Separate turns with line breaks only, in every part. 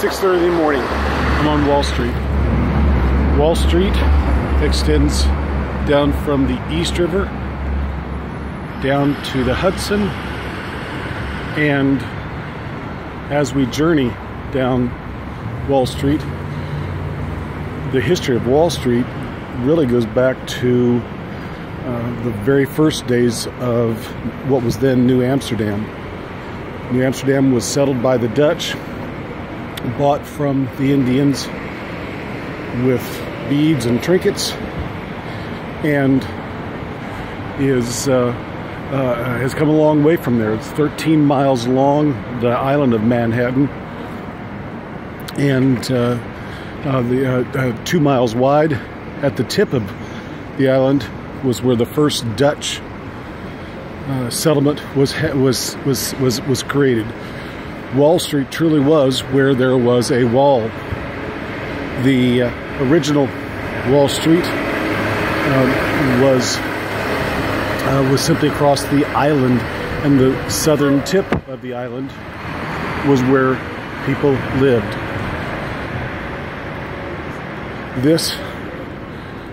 6:30 in the morning. I'm on Wall Street. Wall Street extends down from the East River down to the Hudson, and as we journey down Wall Street, the history of Wall Street really goes back to the very first days of what was then New Amsterdam. New Amsterdam was settled by the Dutch, bought from the Indians with beads and trinkets, and has come a long way from there. It's 13 miles long, the island of Manhattan, and 2 miles wide. At the tip of the island was where the first Dutch settlement was created. Wall Street truly was where there was a wall. The original Wall Street was simply across the island, and the southern tip of the island was where people lived. This,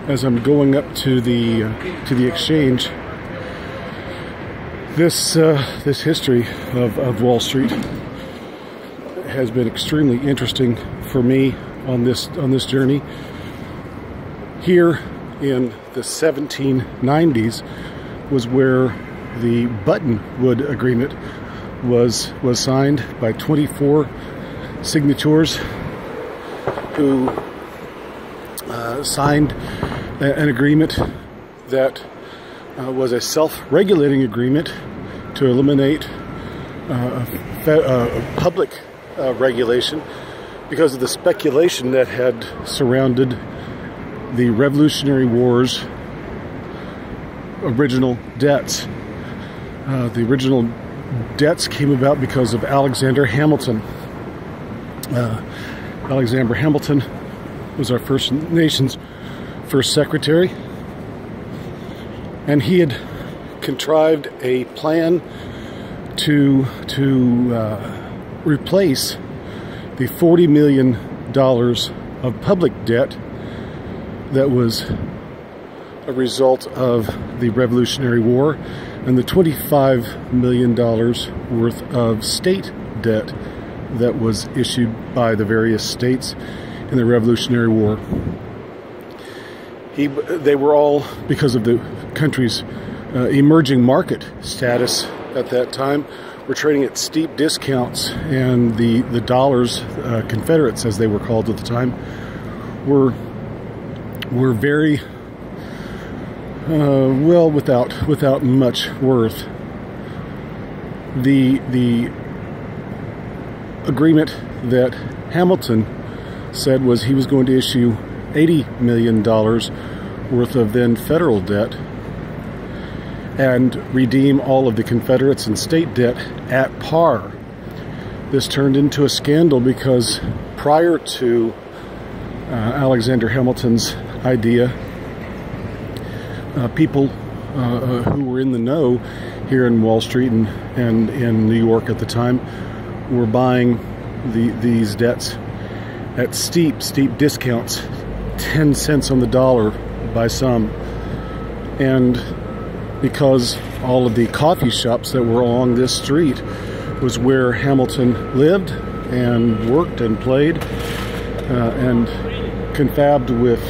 as I'm going up to the exchange, this history of Wall Street has been extremely interesting for me on this journey. Here in the 1790s was where the Buttonwood Agreement was signed by 24 signatories who signed an agreement that was a self-regulating agreement to eliminate public regulation because of the speculation that had surrounded the Revolutionary War's original debts. The original debts came about because of Alexander Hamilton. Alexander Hamilton was our First Nations first secretary, and he had contrived a plan to replace the $40 million of public debt that was a result of the Revolutionary War and the $25 million worth of state debt that was issued by the various states in the Revolutionary War. They were all, because of the country's emerging market status at that time, were trading at steep discounts, and the dollars, Confederates as they were called at the time, were very well without much worth. The agreement that Hamilton said was he was going to issue $80 million worth of then federal debt and redeem all of the Confederates and state debt at par. This turned into a scandal because prior to Alexander Hamilton's idea, people who were in the know here in Wall Street and in New York at the time were buying these debts at steep discounts, 10 cents on the dollar by some. And because all of the coffee shops that were along this street was where Hamilton lived and worked and played and confabbed with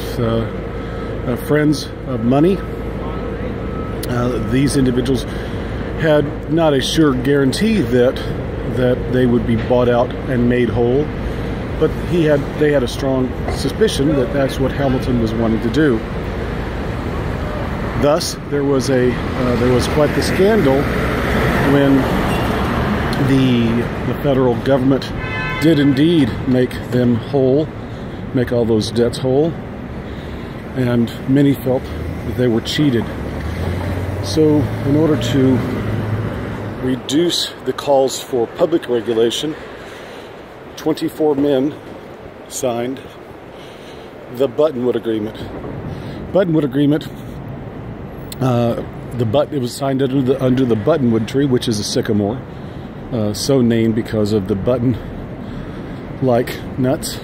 friends of money, these individuals had not a sure guarantee that they would be bought out and made whole, but they had a strong suspicion that that's what Hamilton was wanting to do. Thus, there was quite the scandal when the federal government did indeed make them whole, make all those debts whole, and many felt that they were cheated. So, in order to reduce the calls for public regulation, 24 men signed the Buttonwood Agreement. Buttonwood Agreement, it was signed under the Buttonwood tree, which is a sycamore, so named because of the button like nuts.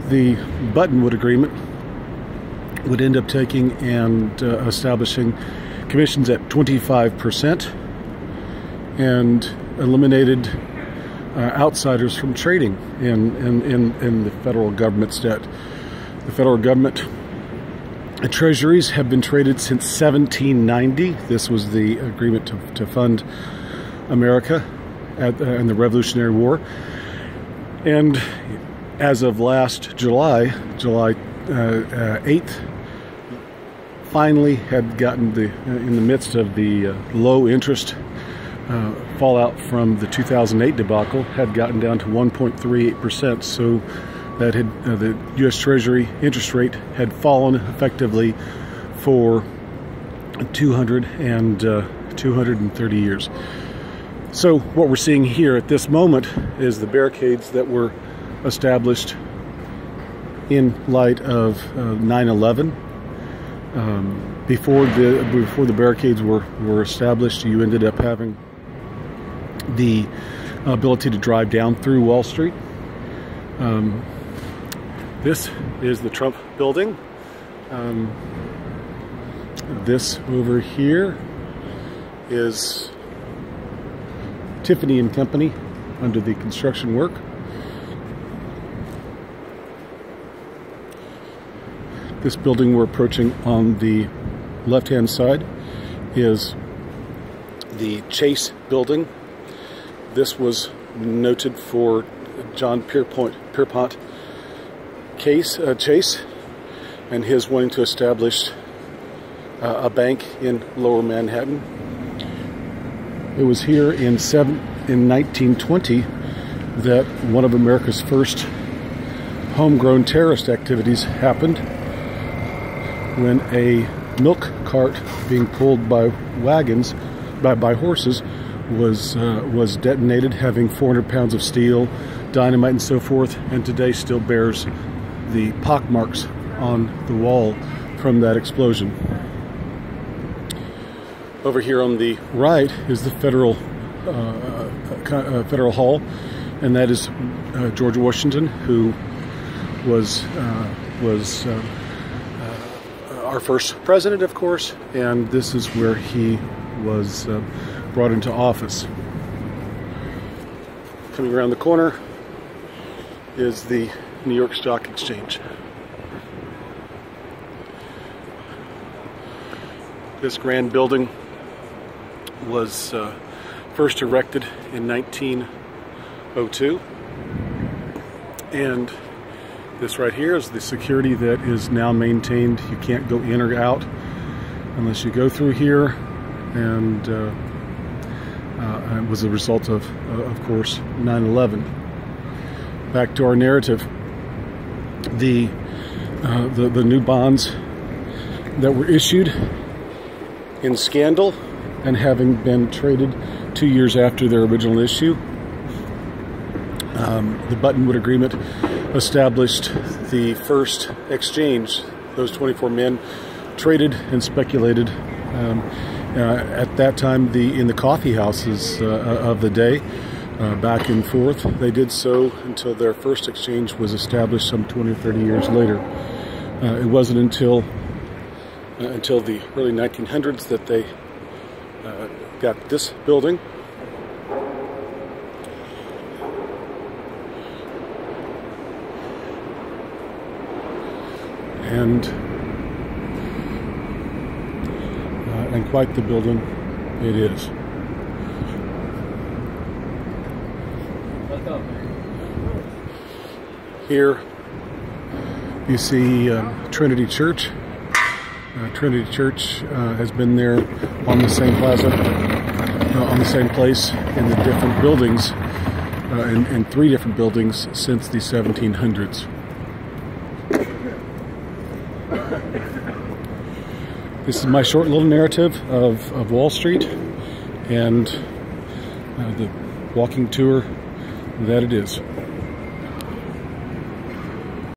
The Buttonwood Agreement would end up taking and establishing commissions at 25% and eliminated outsiders from trading in the federal government's debt. The federal government treasuries have been traded since 1790. This was the agreement to fund America in the Revolutionary War. And as of last July 8th, finally had gotten in the midst of the low interest fallout from the 2008 debacle, had gotten down to 1.38%. So that had the U.S. Treasury interest rate had fallen effectively for 230 years. So what we're seeing here at this moment is the barricades that were established in light of 9/11. Before the barricades were established, you ended up having the ability to drive down through Wall Street. This is the Trump building. This over here is Tiffany & Company under the construction work. This building we're approaching on the left-hand side is the Chase building. This was noted for John Pierpont Chase and his wanting to establish a bank in Lower Manhattan. It was here in 1920 that one of America's first homegrown terrorist activities happened, when a milk cart being pulled by wagons, by horses, was detonated, having 400 pounds of steel, dynamite, and so forth, and today still bears the pockmarks on the wall from that explosion. Over here on the right is the Federal Hall, and that is George Washington, who was our first president, of course, and this is where he was brought into office. Coming around the corner is the New York Stock Exchange. This grand building was first erected in 1902, and this right here is the security that is now maintained. You can't go in or out unless you go through here, and it was a result of course, 9/11. Back to our narrative. The new bonds that were issued in scandal and having been traded 2 years after their original issue, the Buttonwood Agreement established the first exchange. Those 24 men traded and speculated at that time in the coffee houses of the day, back and forth. They did so until their first exchange was established some 20 or 30 years later. It wasn't until the early 1900s that they got this building. And quite the building it is. Here you see Trinity Church. Trinity Church has been there on the same plaza, on the same place in the different buildings, in 3 different buildings since the 1700s. This is my short little narrative of Wall Street and the walking tour that it is.